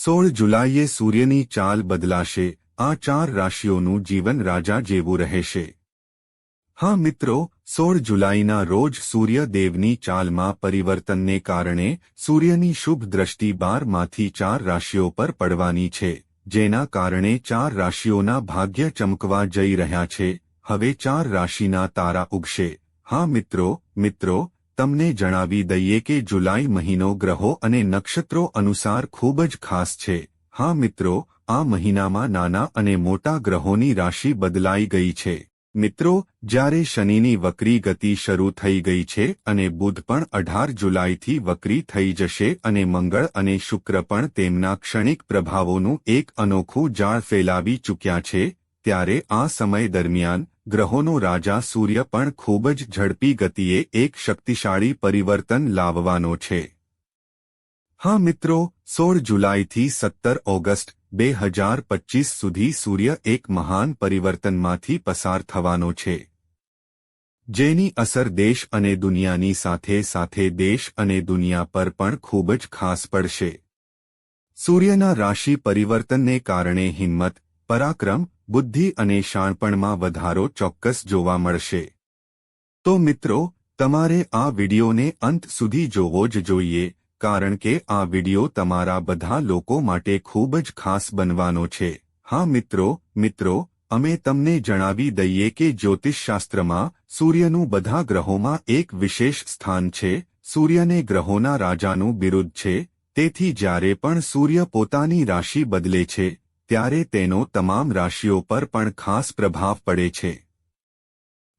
16 જુલાઈએ સૂર્યની ચાલ બદલાશે। આ 4 રાશિઓનું જીવન રાજા જેવું રહેશે। હા મિત્રો, 16 જુલાઈના રોજ સૂર્ય દેવની ચાલમાં પરિવર્તનને કારણે સૂર્યની શુભ દ્રષ્ટિ 12માંથી 4 રાશિઓ પર પડવાની છે, જેના કારણે 4 રાશિઓના ભાગ્ય ચમકવા જઈ રહ્યા છે। હવે 4 રાશિના તારા ઉગશે। હા મિત્રો, તમને જણાવી દઈએ કે જુલાઈ મહિનો ગ્રહો અને નક્ષત્રો અનુસાર ખૂબ જ ખાસ છે। હા મિત્રો, આ મહિનામાં નાના અને મોટા ગ્રહોની રાશિ બદલાઈ ગઈ છે। મિત્રો, જ્યારે શનિની વક્રી ગતિ શરૂ થઈ ગઈ છે અને બુધ પણ 18 જુલાઈથી વક્રી થઈ જશે અને મંગળ અને શુક્ર પણ તેમના ક્ષણિક પ્રભાવોનું એક અનોખું જાળ ફેલાવી ચૂક્યા છે, ત્યારે આ સમય દરમિયાન ગ્રહોનો રાજા સૂર્ય પણ ખૂબ જ ઝડપી ગતિએ એક શક્તિશાળી પરિવર્તન લાવવાનો છે। હા મિત્રો, 16 જુલાઈથી 17 ઓગસ્ટ 2025 સુધી સૂર્ય એક મહાન પરિવર્તનમાંથી પસાર થવાનો છે, જેની અસર દેશ અને દુનિયાની સાથે સાથે દેશ અને દુનિયા પર પણ ખૂબ જ ખાસ પડશે। સૂર્યના રાશિ પરિવર્તનને કારણે હિંમત, પરાક્રમ, બુદ્ધિ અને શાણપણમાં વધારો ચોક્કસ જોવા મળશે। તો મિત્રો, તમારે આ વિડિયોને અંત સુધી જોવો જ જોઈએ, કારણ કે આ વિડિયો તમારા બધા લોકો માટે ખૂબ જ ખાસ બનવાનો છે। હા મિત્રો, અમે તમને જણાવી દઈએ કે જ્યોતિષશાસ્ત્રમાં સૂર્યનું બધા ગ્રહોમાં એક વિશેષ સ્થાન છે। સૂર્યને ગ્રહોના રાજાનું બિરુદ છે, તેથી જ્યારે પણ સૂર્ય પોતાની રાશિ બદલે છે, ત્યારે તેનો તમામ રાશિઓ પર પણ ખાસ પ્રભાવ પડે છે।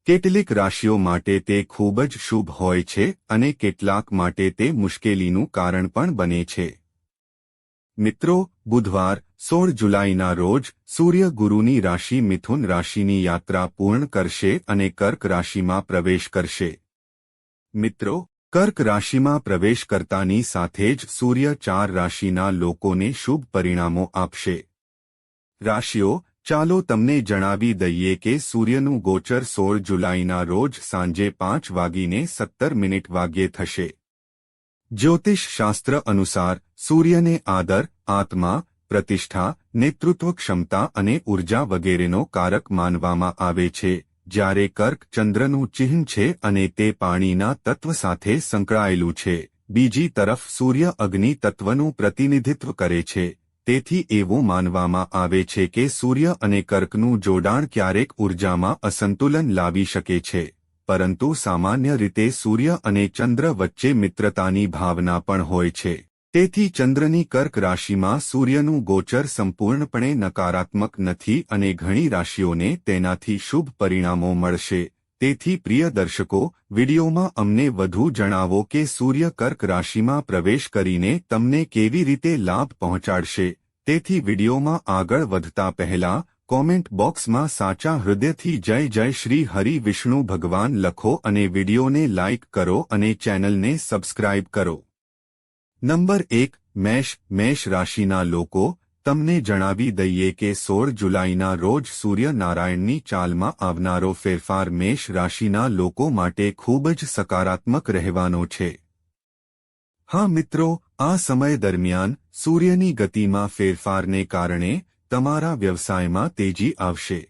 કેટલીક રાશિઓ માટે તે ખૂબ જ શુભ હોય છે અને કેટલાક માટે તે મુશ્કેલીનું કારણ પણ બને છે। મિત્રો, બુધવાર 16 જુલાઈના રોજ સૂર્ય ગુરુની રાશિ મિથુન રાશિની યાત્રા પૂર્ણ કરશે અને કર્ક રાશિમાં પ્રવેશ કરશે। મિત્રો, કર્ક રાશિમાં પ્રવેશ કરતાની સાથે જ સૂર્ય 4 રાશિના લોકોને શુભ પરિણામો આપશે। રાશિઓ, ચાલો તમને જણાવી દઈએ કે સૂર્યનું ગોચર 16 જુલાઈના રોજ સાંજે 5:17 થશે। જ્યોતિષ શાસ્ત્ર અનુસાર સૂર્યને આદર, આત્મા, પ્રતિષ્ઠા, નેતૃત્વ ક્ષમતા અને ઉર્જા વગેરેનો કારક માનવામાં આવે છે, જ્યારે કર્ક ચંદ્રનું ચિહ્ન છે અને તે પાણીના તત્વ સાથે સંકળાયેલું છે। બીજી તરફ સૂર્ય અગ્નિ તત્વનું પ્રતિનિધિત્વ કરે છે, તેથી એવું માનવામાં આવે છે કે સૂર્ય અને કર્કનું જોડાણ ક્યારેક ઉર્જામાં અસંતુલન લાવી શકે છે, પરંતુ સામાન્ય રીતે સૂર્ય અને ચંદ્ર વચ્ચે મિત્રતાની ભાવના પણ હોય છે। તેથી ચંદ્રની કર્ક રાશિમાં સૂર્યનું ગોચર સંપૂર્ણપણે નકારાત્મક નથી અને ઘણી રાશિઓને તેનાથી શુભ પરિણામો મળશે। તેથી પ્રિય દર્શકો, વિડિયોમાં અમને વધુ જણાવો કે સૂર્ય કર્ક રાશિમાં પ્રવેશ કરીને તમને કેવી રીતે લાભ પહોંચાડશે। તેથી વિડિયોમાં આગળ વધતા પહેલા કોમેન્ટ બોક્સમાં સાચા હૃદયથી જય જય શ્રી હરિ વિષ્ણુ ભગવાન લખો અને વિડિયોને લાઇક કરો અને ચેનલને સબસ્ક્રાઇબ કરો। નંબર 1, મેષ રાશિના લોકો, તમને જણાવી દઈએ કે 16 જુલાઈના રોજ સૂર્ય નારાયણની ચાલમાં આવનારો ફેરફાર મેષ રાશિના લોકો માટે ખૂબ જ સકારાત્મક રહેવાનો છે। હા મિત્રો, આ સમય દરમિયાન સૂર્યની ગતિમાં ફેરફારને કારણે તમારા વ્યવસાયમાં તેજી આવશે।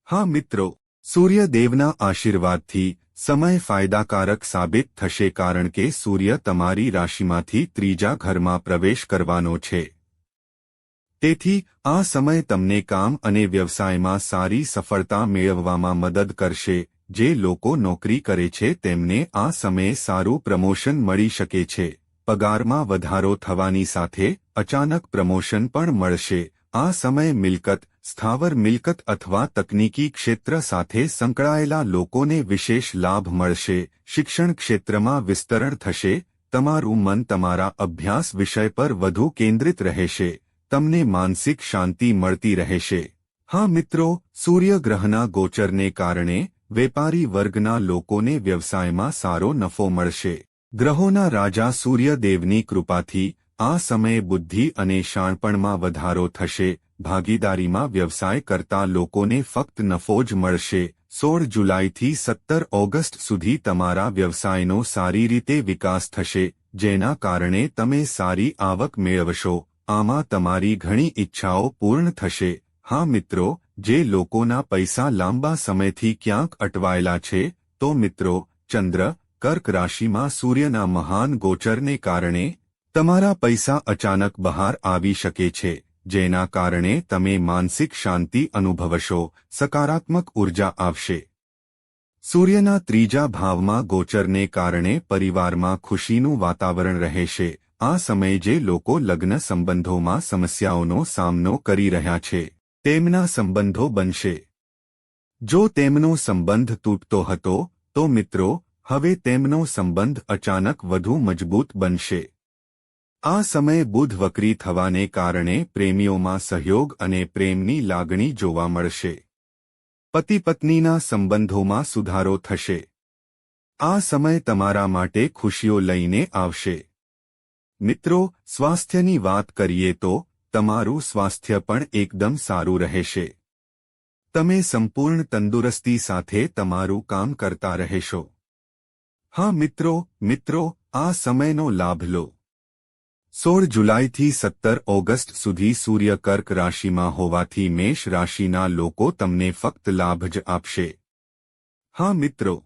હા મિત્રો, સૂર્યદેવના આશીર્વાદથી સમય ફાયદાકારક સાબિત થશે કારણ કે સૂર્ય તમારી રાશિમાંથી 3જા ઘરમાં પ્રવેશ કરવાનો છે। તેથી આ સમય તમને કામ અને વ્યવસાયમાં સારી સફળતા મેળવવામાં મદદ કરશે। જે લોકો નોકરી કરે છે તેમને આ સમયે સારું પ્રમોશન મળી શકે છે। પગારમાં વધારો થવાની સાથે અચાનક પ્રમોશન પણ મળશે। આ સમયે મિલકત, સ્થાવર મિલકત અથવા તકનીકી ક્ષેત્ર સાથે સંકળાયેલા લોકોને વિશેષ લાભ મળશે। શિક્ષણ ક્ષેત્રમાં વિસ્તરણ થશે। તમારું મન તમારા અભ્યાસ વિષય પર વધુ કેન્દ્રિત રહેશે। તમને માનસિક શાંતિ મળતી રહેશે। હા મિત્રો, સૂર્યગ્રહના ગોચરને કારણે વેપારી વર્ગના લોકોને વ્યવસાયમાં સારો નફો મળશે। ગ્રહોના રાજા સૂર્યદેવની કૃપાથી આ સમયે બુદ્ધિ અને શાણપણમાં વધારો થશે। ભાગીદારીમાં વ્યવસાય કરતા લોકોને ફક્ત નફો જ મળશે। 16 જુલાઈથી 17 ઓગસ્ટ સુધી તમારા વ્યવસાયનો સારી રીતે વિકાસ થશે, જેના કારણે તમે સારી આવક મેળવશો। આમાં તમારી ઘણી ઈચ્છાઓ પૂર્ણ થશે. હા મિત્રો, જે લોકોના પૈસા લાંબા સમયથી ક્યાંક અટવાયેલા છે, તો મિત્રો, ચંદ્ર, કર્ક રાશિમાં સૂર્યના મહાન ગોચરને કારણે તમારા પૈસા અચાનક બહાર આવી શકે છે, જેના કારણે તમે માનસિક શાંતિ અનુભવશો, સકારાત્મક ઉર્જા આવશે. સૂર્યના ત્રીજા ભાવમાં ગોચરને કારણે પરિવારમાં ખુશીનું વાતાવરણ રહેશે. આ સમયે જે લોકો લગ્ન સંબંધોમાં સમસ્યાઓનો સામનો કરી રહ્યા છે, તેમના સંબંધો બનશે. જો તેમનો સંબંધ તૂટતો હતો, તો મિત્રો, હવે તેમનો સંબંધ અચાનક વધુ મજબૂત બનશે. આ સમયે બુધ વક્રી થવાને કારણે પ્રેમીઓમાં સહયોગ અને પ્રેમની લાગણી જોવા મળશે. પતિ પત્નીના સંબંધોમાં સુધારો થશે. આ સમય તમારા માટે ખુશીઓ લઈને આવશે. મિત્રો, સ્વાસ્થ્યની વાત કરીએ તો તમારું સ્વાસ્થ્ય પણ એકદમ સારું રહેશે. તમે સંપૂર્ણ તંદુરસ્તી સાથે તમારું કામ કરતા રહેશો. હા મિત્રો, આ સમયનો લાભ લો. 16 જુલાઈથી 17 ઓગસ્ટ સુધી સૂર્ય કર્ક રાશિમાં હોવાથી મેષ રાશિના લોકો તમને ફક્ત લાભ જ આપશે. હા મિત્રો.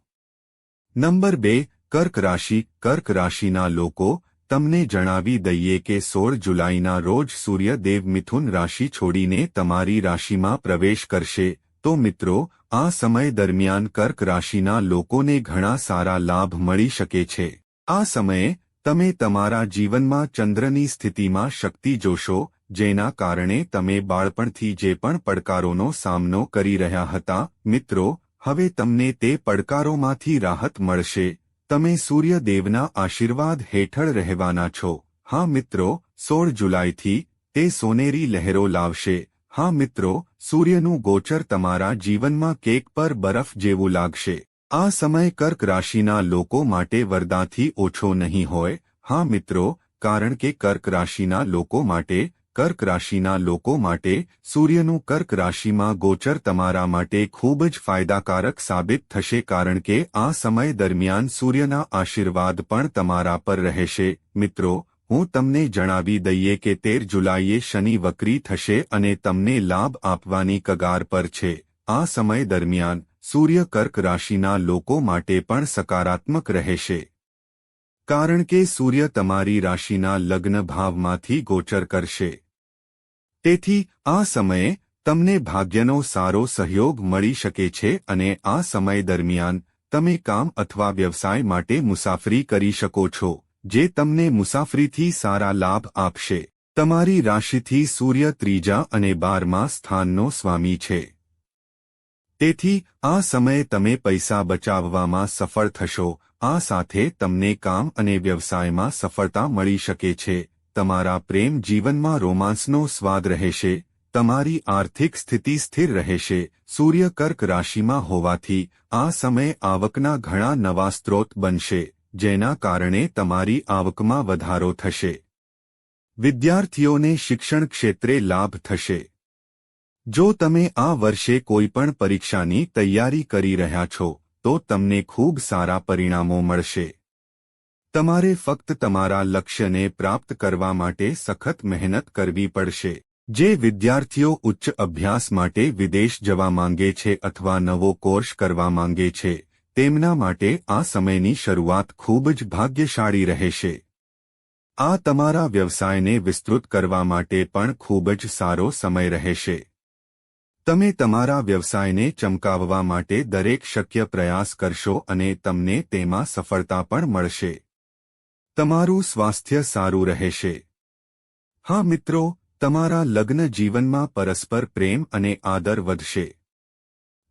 નંબર 2, કર્ક રાશિ. કર્ક રાશિના લોકો, તમને જણાવી દઈએ કે 16 જુલાઈના રોજ સૂર્યદેવ મિથુન રાશિ છોડીને તમારી રાશિમાં પ્રવેશ કરશે. તો મિત્રો, આ સમય દરમિયાન કર્ક રાશિના લોકોને ઘણા સારા લાભ મળી શકે છે. આ સમયે તમે તમારા જીવનમાં ચંદ્રની સ્થિતિમાં શક્તિ જોશો, જેના કારણે તમે બાળપણથી જે પણ પડકારોનો સામનો કરી રહ્યા હતા, મિત્રો, હવે તમને તે પડકારોમાંથી રાહત મળશે. તમે સૂર્યદેવના આશીર્વાદ હેઠળ રહેવાના છો. હા મિત્રો, 16 જુલાઈથી તે સોનેરી લહેરો લાવશે. હા મિત્રો, સૂર્યનું ગોચર તમારા જીવનમાં કેક પર બરફ જેવું લાગશે. આ સમય કર્ક રાશિના લોકો માટે વરદાનથી ઓછો નહીં હોય. હા મિત્રો, કારણ કે કર્ક રાશિના લોકો માટે સૂર્યનું કર્ક રાશિમાં ગોચર તમારા માટે ખૂબ જ ફાયદાકારક સાબિત થશે, કારણ કે આ સમય દરમિયાન સૂર્યના આશીર્વાદ પણ તમારા પર રહેશે. મિત્રો, હું તમને જણાવી દઈએ કે 13 જુલાઈએ શનિ વક્રી થશે અને તમને લાભ આપવાની કગાર પર છે. આ સમય દરમિયાન સૂર્ય કર્ક રાશિના લોકો માટે પણ સકારાત્મક રહેશે, કારણ કે સૂર્ય તમારી રાશિના લગ્ન ભાવમાંથી ગોચર કરશે. તેથી આ સમયે તમને ભાગ્યનો સારો સહયોગ મળી શકે છે અને આ સમય દરમિયાન તમે કામ અથવા વ્યવસાય માટે મુસાફરી કરી શકો છો, જે તમને મુસાફરીથી સારા લાભ આપશે. તમારી રાશિથી સૂર્ય ત્રીજા અને 12મા સ્થાનનો સ્વામી છે. તેથી આ સમયે તમે પૈસા બચાવવામાં સફળ થશો. આ સાથે તમને કામ અને વ્યવસાયમાં સફળતા મળી શકે છે. તમારા પ્રેમ જીવનમાં રોમાંસનો સ્વાદ રહેશે. તમારી આર્થિક સ્થિતિ સ્થિર રહેશે. સૂર્ય કર્ક રાશિમાં હોવાથી આ સમય આવકના ઘણા નવા સ્ત્રોત બનશે, જેના કારણે તમારી આવકમાં વધારો થશે. વિદ્યાર્થીઓને શિક્ષણ ક્ષેત્રે લાભ થશે. જો તમે આ વર્ષે કોઈપણ પરીક્ષાની તૈયારી કરી રહ્યા છો, તો તમને ખૂબ સારા પરિણામો મળશે. તમારે ફક્ત તમારા લક્ષ્યને પ્રાપ્ત કરવા માટે સખત મહેનત કરવી પડશે. જે વિદ્યાર્થીઓ ઉચ્ચ અભ્યાસ માટે વિદેશ જવા માંગે છે અથવા નવો કોર્સ કરવા માંગે છે, તેમના માટે આ સમયની શરૂઆત ખૂબ જ ભાગ્યશાળી રહેશે. આ તમારા વ્યવસાયને વિસ્તૃત કરવા માટે પણ ખૂબ જ સારો સમય રહેશે. તમે તમારા વ્યવસાયને ચમકાવવા માટે દરેક શક્ય પ્રયાસ કરશો અને તમને તેમાં સફળતા પણ મળશે. તમારું સ્વાસ્થ્ય સારું રહેશે. હા મિત્રો, તમારા લગ્ન જીવનમાં પરસ્પર પ્રેમ અને આદર વધશે.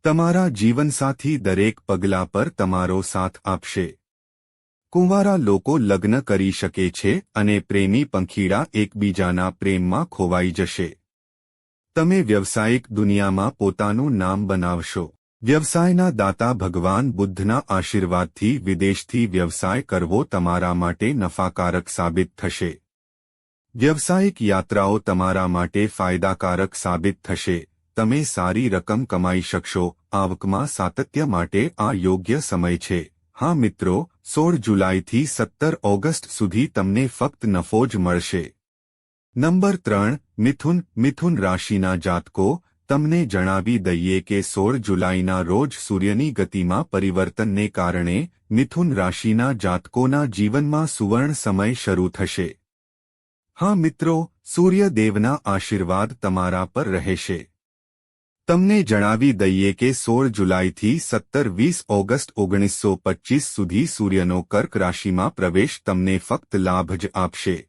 તમારા જીવનસાથી દરેક પગલા પર તમારો સાથ આપશે. કુંવારા લોકો લગ્ન કરી શકે છે અને પ્રેમી પંખીડા એકબીજાના પ્રેમમાં ખોવાઈ જશે. તમે વ્યવસાયિક દુનિયામાં પોતાનું નામ બનાવશો. વ્યવસાયના દાતા ભગવાન બુદ્ધના આશીર્વાદથી વિદેશથી વ્યવસાય કરવો તમારા માટે નફાકારક સાબિત થશે. વ્યવસાયિક યાત્રાઓ તમારા માટે ફાયદાકારક સાબિત થશે. તમે સારી રકમ કમાઈ શકશો. આવકમાં સાતત્ય માટે આ યોગ્ય સમય છે. હા મિત્રો, 16 જુલાઈથી 17 ઓગસ્ટ સુધી તમને ફક્ત નફો જ મળશે. નંબર 3 મિથુન રાશિના જાતકો, તમને જણાવી દઈએ કે 16 જુલાઈના રોજ સૂર્યની ગતિમાં પરિવર્તનને કારણે મિથુન રાશિના જાતકોના જીવનમાં સુવર્ણ સમય શરૂ થશે. હા મિત્રો, સૂર્યદેવના આશીર્વાદ તમારા પર રહેશે. તમને જણાવી દઈએ કે 16 જુલાઈથી 17-20 ઓગસ્ટ 1925 સુધી સૂર્યનો કર્ક રાશિમાં પ્રવેશ તમને ફક્ત લાભ જ આપશે.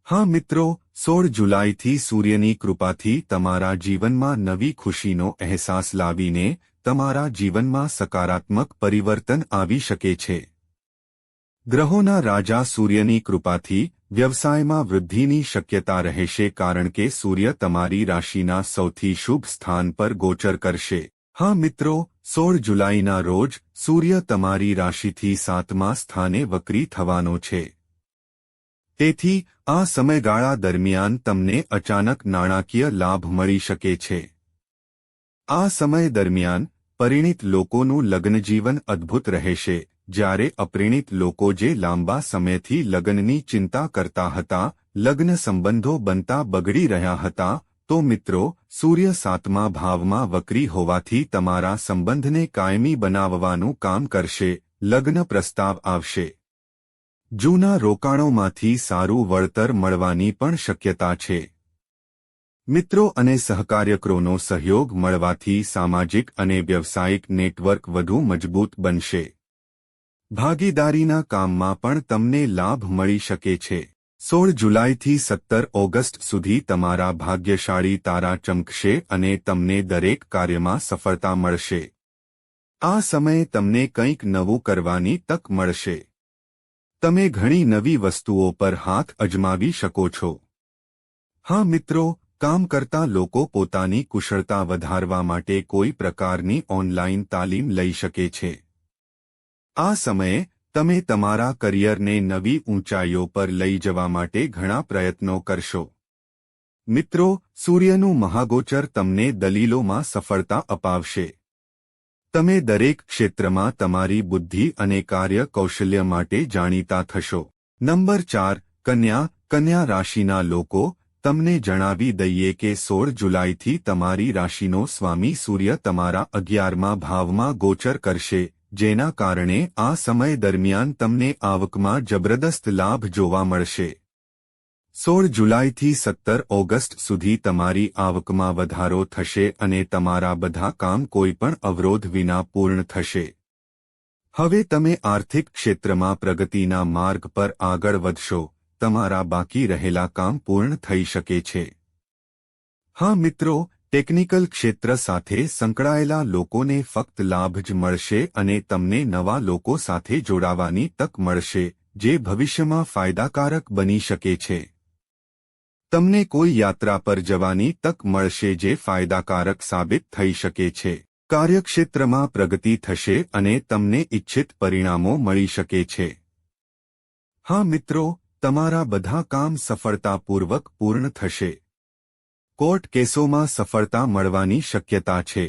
હા મિત્રો, 16 જુલાઈથી સૂર્યની કૃપાથી તમારા જીવનમાં નવી ખુશીનો અહેસાસ લાવીને તમારા જીવનમાં સકારાત્મક પરિવર્તન આવી શકે છે. ગ્રહોના રાજા સૂર્યની કૃપાથી વ્યવસાયમાં વૃદ્ધિની શક્યતા રહેશે કારણ કે સૂર્ય તમારી રાશિના સૌથી શુભ સ્થાન પર ગોચર કરશે. હા મિત્રો, 16 જુલાઈના રોજ સૂર્ય તમારી રાશિથી 7મા સ્થાને વક્રી થવાનો છે. તેથી આ સમયગાળા દરમિયાન તમને અચાનક નાણાકીય લાભ મળી શકે છે. આ સમય દરમિયાન પરિણીત લોકોનું લગ્નજીવન અદ્ભુત રહેશે, જ્યારે અપરિણીત લોકો જે લાંબા સમયથી લગ્નની ચિંતા કરતા હતા, લગ્ન સંબંધો બનતા બગડી રહ્યા હતા, તો મિત્રો, સૂર્ય 7મા ભાવમાં વક્રી હોવાથી તમારા સંબંધને કાયમી બનાવવાનું કામ કરશે. લગ્ન પ્રસ્તાવ આવશે. જૂના રોકાણોમાંથી સારું વળતર મળવાની પણ શક્યતા છે. મિત્રો અને સહકાર્યકરોનો સહયોગ મળવાથી સામાજિક અને વ્યવસાયિક નેટવર્ક વધુ મજબૂત બનશે. ભાગીદારીના કામમાં પણ તમને લાભ મળી શકે છે. 16 જુલાઈથી 17 ઓગસ્ટ સુધી તમારા ભાગ્યશાળી તારા ચમકશે અને તમને દરેક કાર્યમાં સફળતા મળશે. આ સમયે તમને કંઈક નવું કરવાની તક મળશે. તમે ઘણી નવી વસ્તુઓ પર હાથ અજમાવી શકો છો. હા મિત્રો, કામ કરતા લોકો પોતાની કુશળતા વધારવા માટે કોઈ પ્રકારની ઓનલાઈન તાલીમ લઈ શકે છે. આ સમયે તમે તમારા કરિયરને નવી ઊંચાઈઓ પર લઈ જવા માટે ઘણા પ્રયત્નો કરશો. મિત્રો, સૂર્યનું મહાગોચર તમને દલીલોમાં સફળતા અપાવશે. તમે દરેક ક્ષેત્રમાં તમારી બુદ્ધિ અને કાર્ય કૌશલ્ય માટે જાણીતા થશો. નંબર 4 કન્યા રાશિના લોકો, તમને જણાવી દઈએ કે 16 જુલાઈથી તમારી રાશિનો સ્વામી સૂર્ય તમારા 11મા ભાવમાં ગોચર કરશે, જેના કારણે આ સમય દરમિયાન તમને આવકમાં જબરદસ્ત લાભ જોવા મળશે. 16 જુલાઈથી 17 ઓગસ્ટ સુધી તમારી આવકમાં વધારો થશે અને તમારા બધા કામ કોઈપણ અવરોધ વિના પૂર્ણ થશે. હવે તમે આર્થિક ક્ષેત્રમાં પ્રગતિના માર્ગ પર આગળ વધશો. તમારા બાકી રહેલા કામ પૂર્ણ થઈ શકે છે. હા મિત્રો, ટેકનિકલ ક્ષેત્ર સાથે સંકળાયેલા લોકોને ફક્ત લાભ જ મળશે અને તમને નવા લોકો સાથે જોડાવાની તક મળશે, જે ભવિષ્યમાં ફાયદાકારક બની શકે છે. તમને કોઈ યાત્રા પર જવાની તક મળશે જે ફાયદાકારક સાબિત થઈ શકે છે. કાર્યક્ષેત્રમાં પ્રગતિ થશે અને તમને ઇચ્છિત પરિણામો મળી શકે છે. હા મિત્રો, તમારા બધા કામ સફળતાપૂર્વક પૂર્ણ થશે. કોર્ટ કેસોમાં સફળતા મળવાની શક્યતા છે.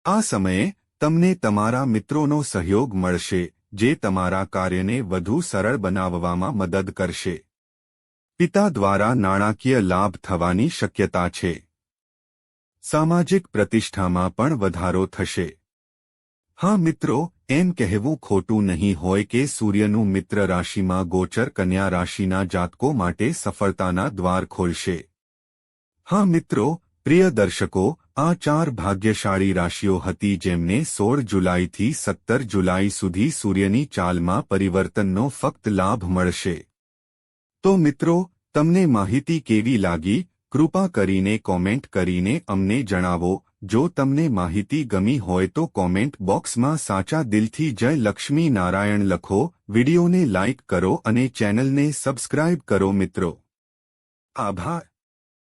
આ સમયે તમને તમારા મિત્રોનો સહયોગ મળશે, જે તમારા કાર્યને વધુ સરળ બનાવવામાં મદદ કરશે. પિતા દ્વારા નાણાકીય લાભ થવાની શક્યતા છે. સામાજિક પ્રતિષ્ઠામાં પણ વધારો થશે. હા મિત્રો, એમ કહેવું ખોટું નહીં હોય કે સૂર્યનું મિત્ર રાશિમાં ગોચર કન્યા રાશિના જાતકો માટે સફળતાના દ્વાર ખોલશે. હા મિત્રો, પ્રિય દર્શકો, આ 4 ભાગ્યશાળી રાશિઓ હતી જેમને 16 જુલાઈથી 17 જુલાઈ સુધી સૂર્યની ચાલમાં પરિવર્તનનો ફક્ત લાભ મળશે. તો મિત્રો, તમને માહિતી કેવી લાગી? કૃપા કરીને કોમેન્ટ કરીને અમને જણાવો. જો તમને માહિતી ગમી હોય તો કોમેન્ટ બોક્સમાં સાચા દિલથી જય લક્ષ્મી નારાયણ લખો. વિડિયોને લાઇક કરો અને ચેનલને સબસ્ક્રાઇબ કરો મિત્રો. આભાર.